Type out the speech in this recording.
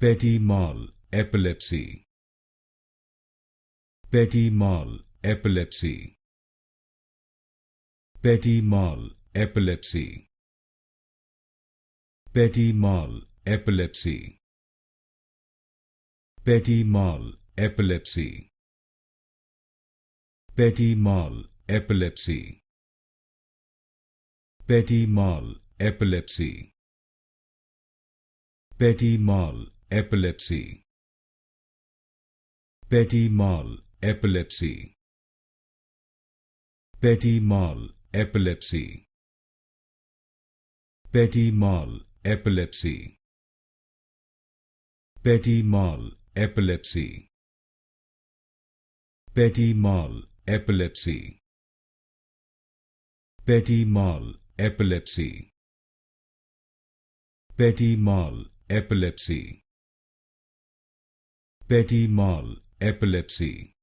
Petit Mal Epilepsy. Petit Mal Epilepsy. Petit Mal Epilepsy. Petit Mal Epilepsy. Petit Mal Epilepsy. Petit Mal Epilepsy. Petit Mal Epilepsy. Petit Mal Epilepsy. Petit Mal Epilepsy. Petit Mal Epilepsy. Petit Mal Epilepsy. Petit Mal Epilepsy. Petit Mal Epilepsy. Petit Mal Epilepsy. Petit Mal Epilepsy. Petit Mal Epilepsy.